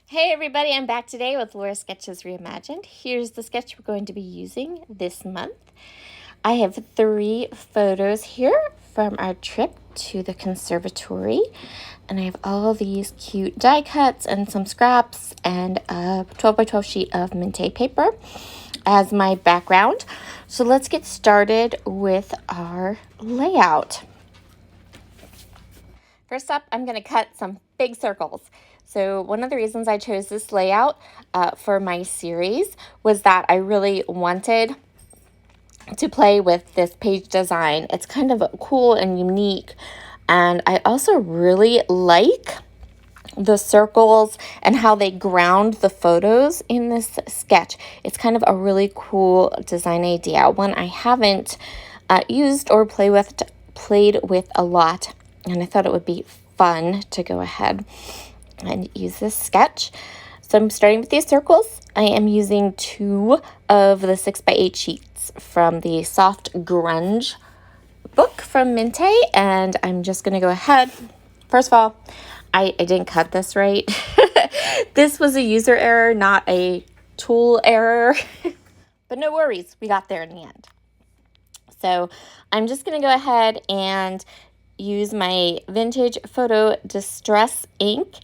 Hey everybody, I'm back today with Laura Sketches Reimagined. Here's the sketch we're going to be using this month. I have 3 photos here from our trip to the conservatory, and I have all these cute die cuts and some scraps and a 12 by 12 sheet of Mintay paper as my background. So let's get started with our layout. First up, I'm going to cut some big circles. So one of the reasons I chose this layout for my series was that I really wanted to play with this page design. It's kind of cool and unique. And I also really like the circles and how they ground the photos in this sketch. It's kind of a really cool design idea, one I haven't used or played with a lot. And I thought it would be fun to go ahead and use this sketch. So I'm starting with these circles. I am using 2 of the 6 by 8 sheets from the Soft Grunge book from Mintay, and I'm just going to go ahead. First of all, I didn't cut this right. This was a user error, not a tool error, but no worries, we got there in the end. So I'm just going to go ahead and use my vintage photo distress ink,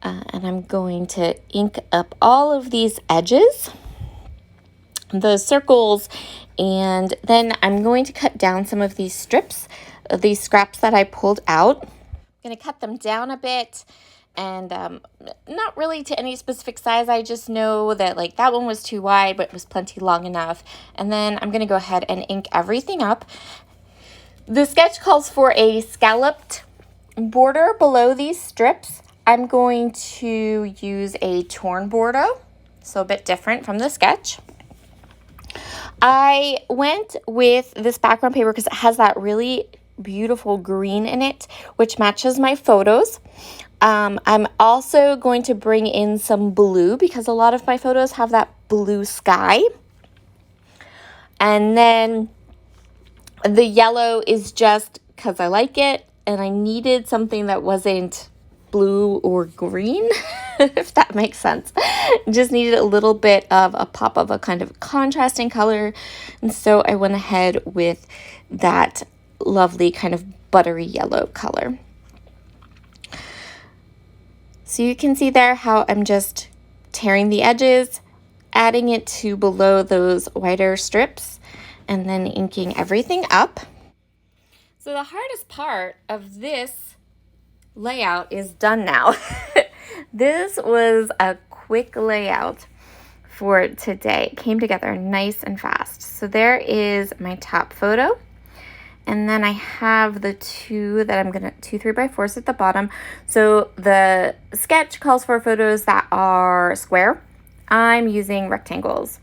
and I'm going to ink up all of these edges, the circles, and then I'm going to cut down some of these strips, these scraps that I pulled out. I'm going to cut them down a bit, and not really to any specific size. I just know that like that one was too wide, but it was plenty long enough. And then I'm going to go ahead and ink everything up. The sketch calls for a scalloped border below these strips. I'm going to use a torn border, so a bit different from the sketch. I went with this background paper because it has that really beautiful green in it, which matches my photos. I'm also going to bring in some blue because a lot of my photos have that blue sky. And then the yellow is just because I like it, and I needed something that wasn't blue or green, if that makes sense. Just needed a little bit of a pop of a kind of contrasting color, and so I went ahead with that lovely kind of buttery yellow color. So you can see there how I'm just tearing the edges, adding it to below those wider strips, and then inking everything up. So the hardest part of this layout is done now. This was a quick layout for today. It came together nice and fast. So there is my top photo. And then I have the 2 that I'm going to, 2 3x4s at the bottom. So the sketch calls for photos that are square. I'm using rectangles.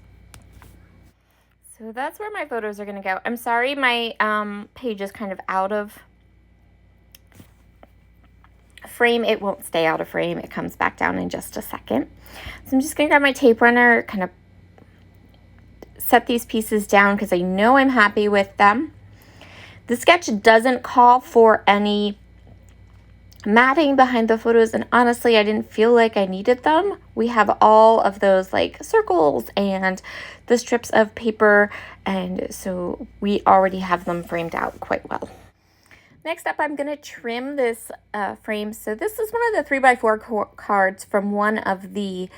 So that's where my photos are going to go. I'm sorry, my page is kind of out of frame. It won't stay out of frame. It comes back down in just a second. So I'm just going to grab my tape runner, kind of set these pieces down because I know I'm happy with them. The sketch doesn't call for any matting behind the photos, and honestly, I didn't feel like I needed them. We have all of those like circles and the strips of paper, and so we already have them framed out quite well. Next up, I'm going to trim this frame. So this is one of the 3x4 cards from one of the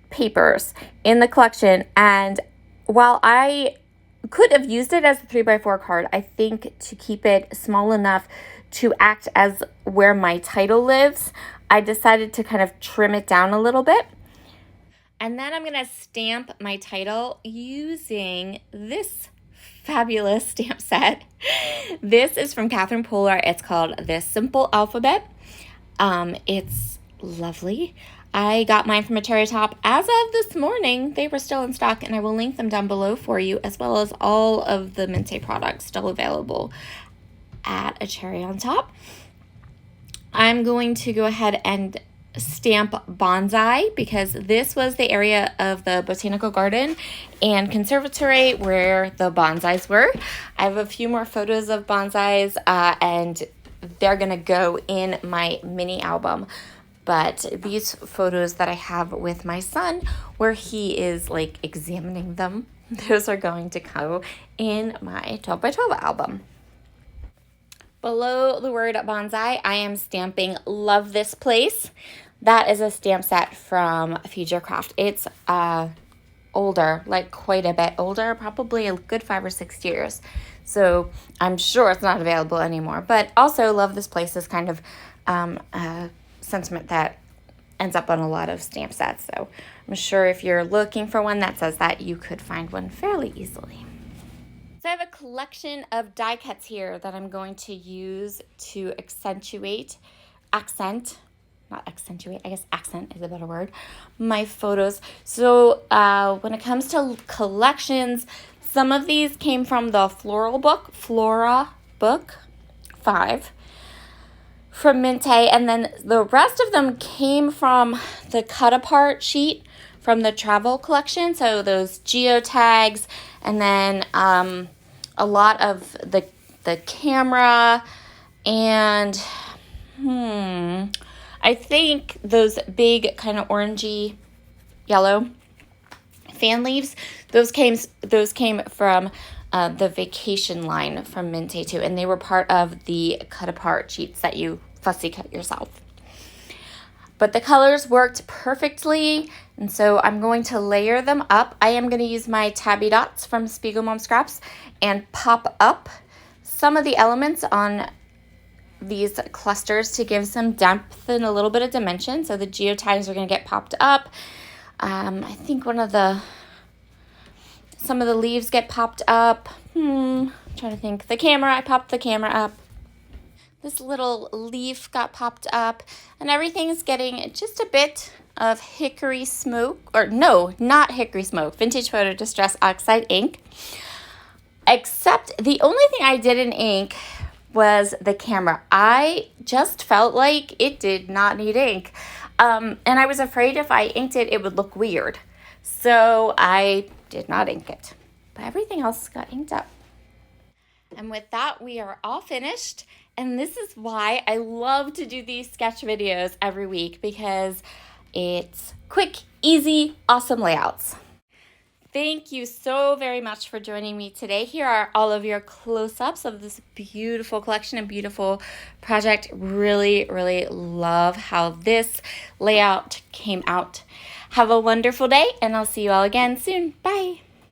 papers in the collection, and while I could have used it as a 3x4 card, I think to keep it small enough to act as where my title lives, I decided to kind of trim it down a little bit. And then I'm going to stamp my title using this fabulous stamp set. This is from Catherine Polar. It's called The Simple Alphabet. It's lovely. I got mine from a Cherry Top as of this morning. They were still in stock, and I will link them down below for you, as well as all of the Mintay products still available at a cherry on top. I'm going to go ahead and stamp Bonsai because this was the area of the botanical garden and conservatory where the bonsais were. I have a few more photos of bonsais and they're gonna go in my mini album. But these photos that I have with my son, where he is like examining them, those are going to go in my 12 by 12 album. Below the word bonsai, I am stamping Love This Place. That is a stamp set from Futurecraft. It's older, like quite a bit older, probably a good 5 or 6 years. So I'm sure it's not available anymore. But also Love This Place is kind of a sentiment that ends up on a lot of stamp sets. So I'm sure if you're looking for one that says that, you could find one fairly easily. So I have a collection of die cuts here that I'm going to use to accent, is a better word, my photos. So when it comes to collections, some of these came from the Flora Book 5 from Mintay, and then the rest of them came from the cut apart sheet from the travel collection. So those geotags, and then a lot of the camera, and I think those big kind of orangey yellow fan leaves, those came from the vacation line from Mintay too, and they were part of the cut apart sheets that you fussy cut yourself. But the colors worked perfectly, and so I'm going to layer them up. I am going to use my tabby dots from Spiegel Mom Scraps and pop up some of the elements on these clusters to give some depth and a little bit of dimension. So the geotags are going to get popped up. I think some of the leaves get popped up. I'm trying to think. I popped the camera up. This little leaf got popped up, and everything's getting just a bit of hickory smoke, or no, not hickory smoke, Vintage Photo Distress Oxide ink. Except the only thing I did in ink was the camera. I just felt like it did not need ink. And I was afraid if I inked it, it would look weird. So I did not ink it. But everything else got inked up. And with that, we are all finished. And this is why I love to do these sketch videos every week, because it's quick, easy, awesome layouts. Thank you so very much for joining me today. Here are all of your close-ups of this beautiful collection and beautiful project. Really, really love how this layout came out. Have a wonderful day, and I'll see you all again soon. Bye.